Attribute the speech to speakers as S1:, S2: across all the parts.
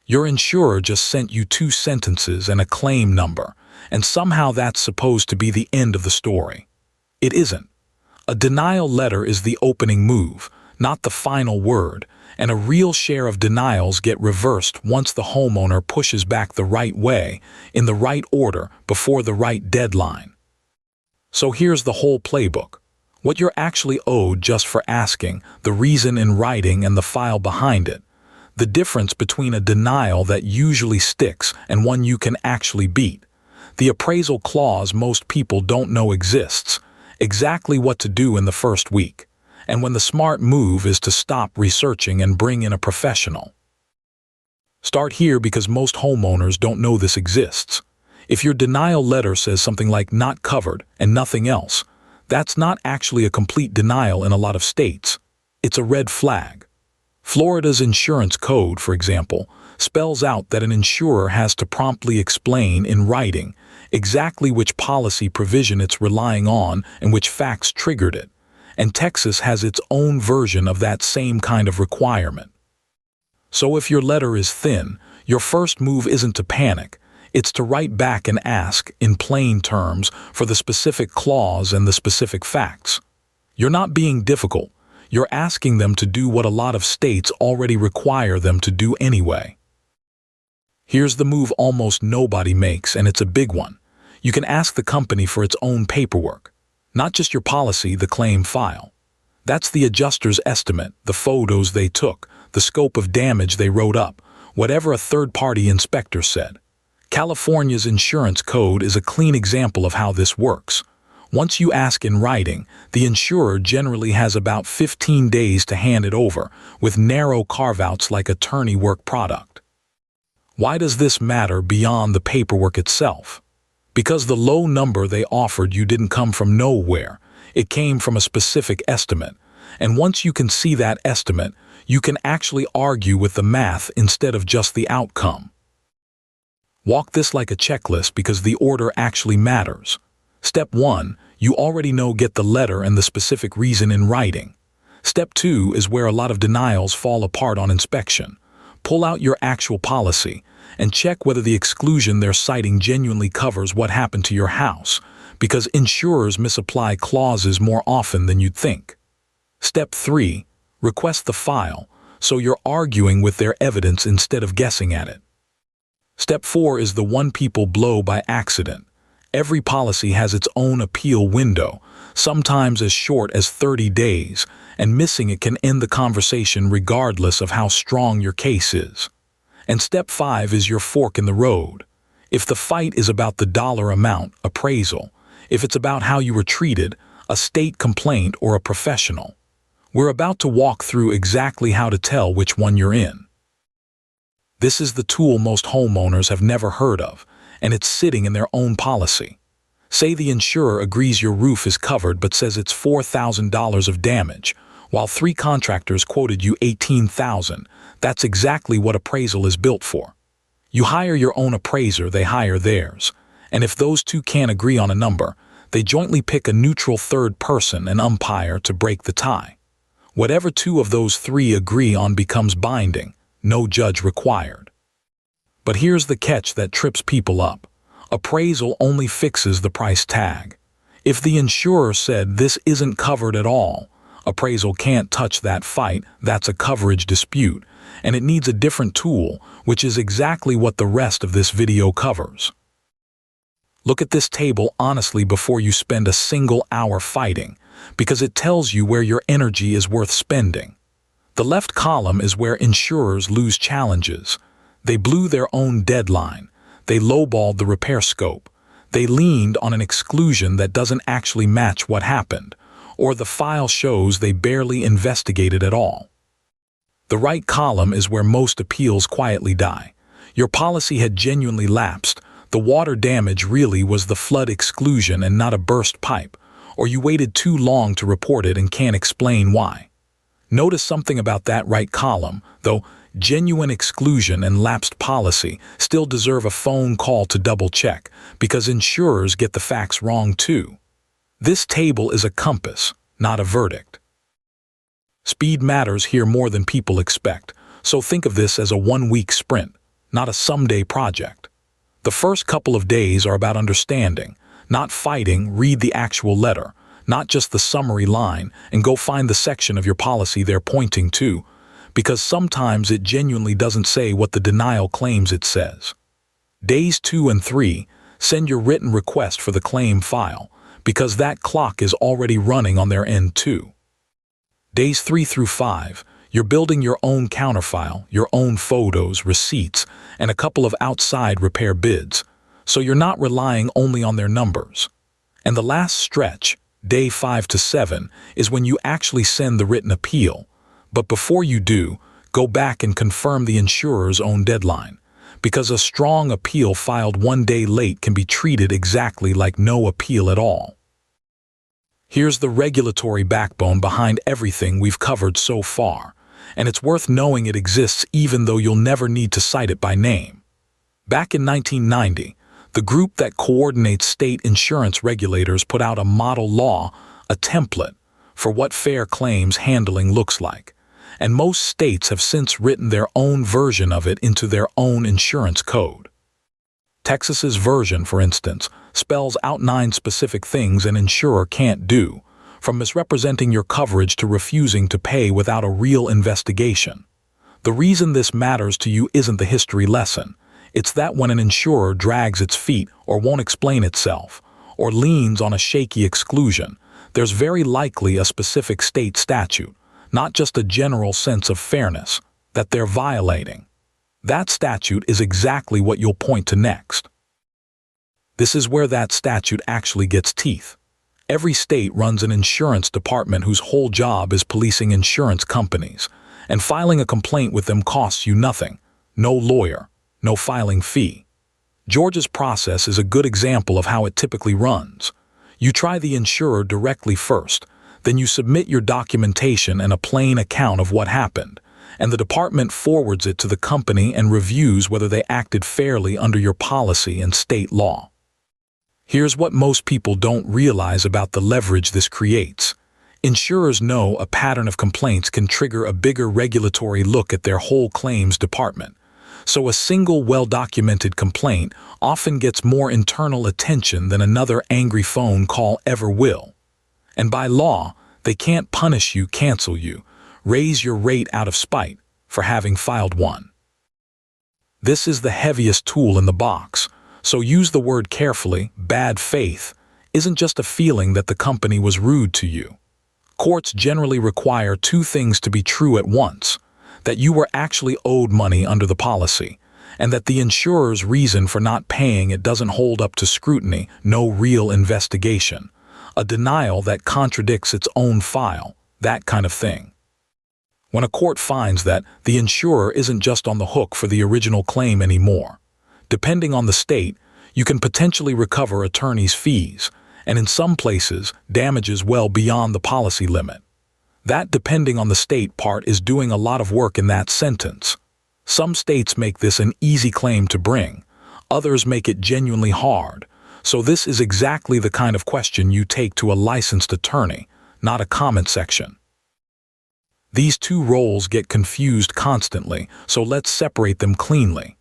S1: Your insurer just sent you 2 sentences and a claim number, and somehow that's supposed to be the end of the story. It isn't. A denial letter is the opening move, not the final word, and a real share of denials get reversed once the homeowner pushes back the right way, in the right order, before the right deadline. So here's the whole playbook. What you're actually owed just for asking, the reason in writing and the file behind it, the difference between a denial that usually sticks and one you can actually beat, the appraisal clause most people don't know exists, exactly what to do in the first week, and when the smart move is to stop researching and bring in a professional. Start here because most homeowners don't know this exists. If your denial letter says something like "not covered" and nothing else, that's not actually a complete denial in a lot of states. It's a red flag. Florida's insurance code, for example, spells out that an insurer has to promptly explain in writing exactly which policy provision it's relying on and which facts triggered it, and Texas has its own version of that same kind of requirement. So if your letter is thin, your first move isn't to panic, it's to write back and ask, in plain terms, for the specific clause and the specific facts. You're not being difficult, you're asking them to do what a lot of states already require them to do anyway. Here's the move almost nobody makes, and it's a big one. You can ask the company for its own paperwork. Not just your policy, the claim file. That's the adjuster's estimate, the photos they took, the scope of damage they wrote up, whatever a third-party inspector said. California's insurance code is a clean example of how this works. Once you ask in writing, the insurer generally has about 15 days to hand it over, with narrow carve-outs like attorney work product. Why does this matter beyond the paperwork itself? Because the low number they offered you didn't come from nowhere, it came from a specific estimate, and once you can see that estimate, you can actually argue with the math instead of just the outcome. Walk this like a checklist because the order actually matters. Step 1, you already know, get the letter and the specific reason in writing. Step 2 is where a lot of denials fall apart on inspection. Pull out your actual policy and check whether the exclusion they're citing genuinely covers what happened to your house, because insurers misapply clauses more often than you'd think. Step 3, request the file, so you're arguing with their evidence instead of guessing at it. Step 4 is the one people blow by accident. Every policy has its own appeal window, sometimes as short as 30 days, and missing it can end the conversation regardless of how strong your case is. And step 5 is your fork in the road. If the fight is about the dollar amount, appraisal. If it's about how you were treated, a state complaint or a professional. We're about to walk through exactly how to tell which one you're in. This is the tool most homeowners have never heard of, and it's sitting in their own policy. Say the insurer agrees your roof is covered but says it's $4,000 of damage, while 3 contractors quoted you $18,000. That's exactly what appraisal is built for. You hire your own appraiser, they hire theirs, and if those 2 can't agree on a number, they jointly pick a neutral third person, an umpire, to break the tie. Whatever 2 of those 3 agree on becomes binding. No judge required. But here's the catch that trips people up. Appraisal only fixes the price tag. If the insurer said this isn't covered at all, appraisal can't touch that fight. That's a coverage dispute, and it needs a different tool, which is exactly what the rest of this video covers. Look at this table honestly before you spend a single hour fighting, because it tells you where your energy is worth spending. The left column is where insurers lose challenges. They blew their own deadline. They lowballed the repair scope. They leaned on an exclusion that doesn't actually match what happened, or the file shows they barely investigated at all. The right column is where most appeals quietly die. Your policy had genuinely lapsed. The water damage really was the flood exclusion and not a burst pipe, or you waited too long to report it and can't explain why. Notice something about that right column, though. Genuine exclusion and lapsed policy still deserve a phone call to double-check, because insurers get the facts wrong too. This table is a compass, not a verdict. Speed matters here more than people expect, so think of this as a 1-week sprint. not a someday project. The first couple of days are about understanding, not fighting. Read the actual letter, not just the summary line, and go find the section of your policy they're pointing to, because sometimes it genuinely doesn't say what the denial claims it says. Days 2 and 3, send your written request for the claim file, because that clock is already running on their end too. Days 3 through 5, you're building your own counterfile, your own photos, receipts, and a couple of outside repair bids, so you're not relying only on their numbers. And the last stretch, day 5 to 7, is when you actually send the written appeal. But before you do, go back and confirm the insurer's own deadline, because a strong appeal filed 1 day late can be treated exactly like no appeal at all. Here's the regulatory backbone behind everything we've covered so far, and it's worth knowing it exists even though you'll never need to cite it by name. Back in 1990, the group that coordinates state insurance regulators put out a model law, a template, for what fair claims handling looks like, and most states have since written their own version of it into their own insurance code. Texas's version, for instance, spells out 9 specific things an insurer can't do, from misrepresenting your coverage to refusing to pay without a real investigation. The reason this matters to you isn't the history lesson. It's that when an insurer drags its feet or won't explain itself, or leans on a shaky exclusion, there's very likely a specific state statute, not just a general sense of fairness, that they're violating. That statute is exactly what you'll point to next. This is where that statute actually gets teeth. Every state runs an insurance department whose whole job is policing insurance companies, and filing a complaint with them costs you nothing. No lawyer, no filing fee. Georgia's process is a good example of how it typically runs. You try the insurer directly first, then you submit your documentation and a plain account of what happened, and the department forwards it to the company and reviews whether they acted fairly under your policy and state law. Here's what most people don't realize about the leverage this creates. Insurers know a pattern of complaints can trigger a bigger regulatory look at their whole claims department, so a single well-documented complaint often gets more internal attention than another angry phone call ever will. And by law, they can't punish you, cancel you, raise your rate out of spite for having filed one. This is the heaviest tool in the box, so use the word carefully. Bad faith isn't just a feeling that the company was rude to you. Courts generally require 2 things to be true at once: that you were actually owed money under the policy, and that the insurer's reason for not paying it doesn't hold up to scrutiny, no real investigation, a denial that contradicts its own file, that kind of thing. When a court finds that, the insurer isn't just on the hook for the original claim anymore. Depending on the state, you can potentially recover attorney's fees, and in some places, damages well beyond the policy limit. That depending on the state part is doing a lot of work in that sentence. Some states make this an easy claim to bring, others make it genuinely hard, so this is exactly the kind of question you take to a licensed attorney, not a comment section. These 2 roles get confused constantly, so let's separate them cleanly.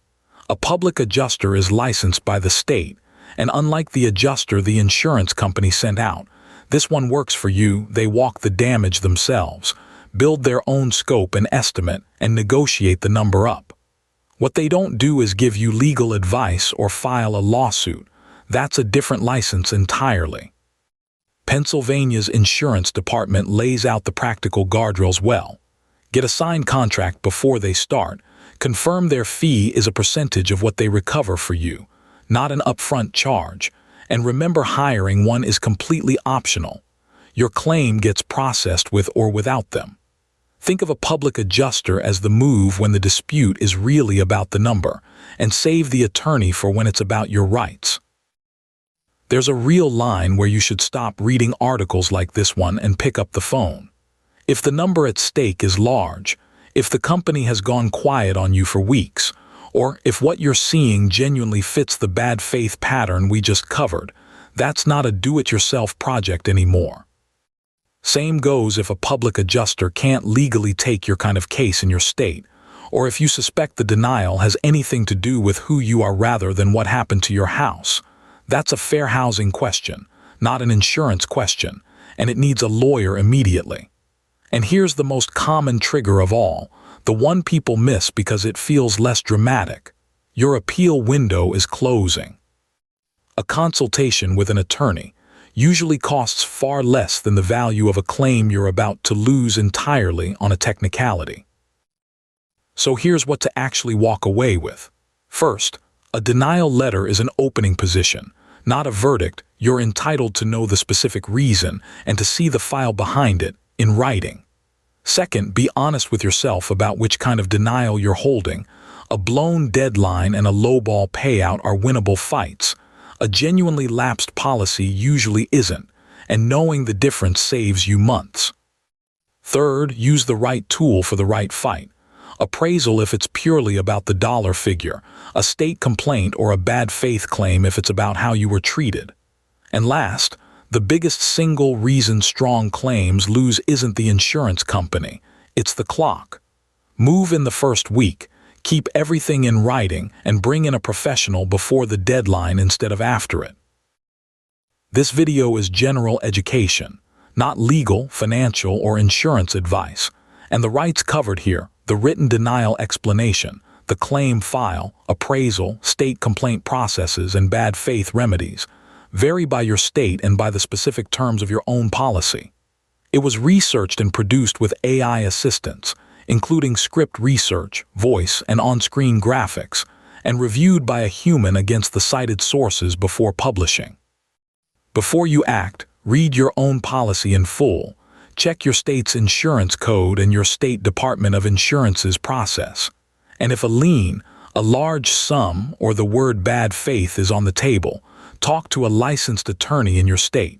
S1: A public adjuster is licensed by the state, and unlike the adjuster the insurance company sent out, this one works for you. They walk the damage themselves, build their own scope and estimate, and negotiate the number up. What they don't do is give you legal advice or file a lawsuit. That's a different license entirely. Pennsylvania's insurance department lays out the practical guardrails well. Get a signed contract before they start. Confirm their fee is a percentage of what they recover for you, not an upfront charge. And remember, hiring one is completely optional. Your claim gets processed with or without them. Think of a public adjuster as the move when the dispute is really about the number, and save the attorney for when it's about your rights. There's a real line where you should stop reading articles like this one and pick up the phone. If the number at stake is large, if the company has gone quiet on you for weeks, or if what you're seeing genuinely fits the bad faith pattern we just covered, that's not a do-it-yourself project anymore. Same goes if a public adjuster can't legally take your kind of case in your state, or if you suspect the denial has anything to do with who you are rather than what happened to your house. That's a fair housing question, not an insurance question, and it needs a lawyer immediately. And here's the most common trigger of all, the one people miss because it feels less dramatic. Your appeal window is closing. A consultation with an attorney usually costs far less than the value of a claim you're about to lose entirely on a technicality. So here's what to actually walk away with. First, a denial letter is an opening position, not a verdict. You're entitled to know the specific reason and to see the file behind it in writing. Second, be honest with yourself about which kind of denial you're holding. A blown deadline and a lowball payout are winnable fights. A genuinely lapsed policy usually isn't, and knowing the difference saves you months. Third, use the right tool for the right fight. Appraisal if it's purely about the dollar figure, a state complaint or a bad faith claim if it's about how you were treated. And last, the biggest single reason strong claims lose isn't the insurance company, it's the clock. Move in the first week, keep everything in writing, and bring in a professional before the deadline instead of after it. This video is general education, not legal, financial, or insurance advice, and the rights covered here, the written denial explanation, the claim file, appraisal, state complaint processes, and bad faith remedies, vary by your state and by the specific terms of your own policy. It was researched and produced with AI assistance, including script research, voice, and on-screen graphics, and reviewed by a human against the cited sources before publishing. Before you act, read your own policy in full. Check your state's insurance code and your state Department of Insurance's process. And if a lien, a large sum, or the word bad faith is on the table, talk to a licensed attorney in your state.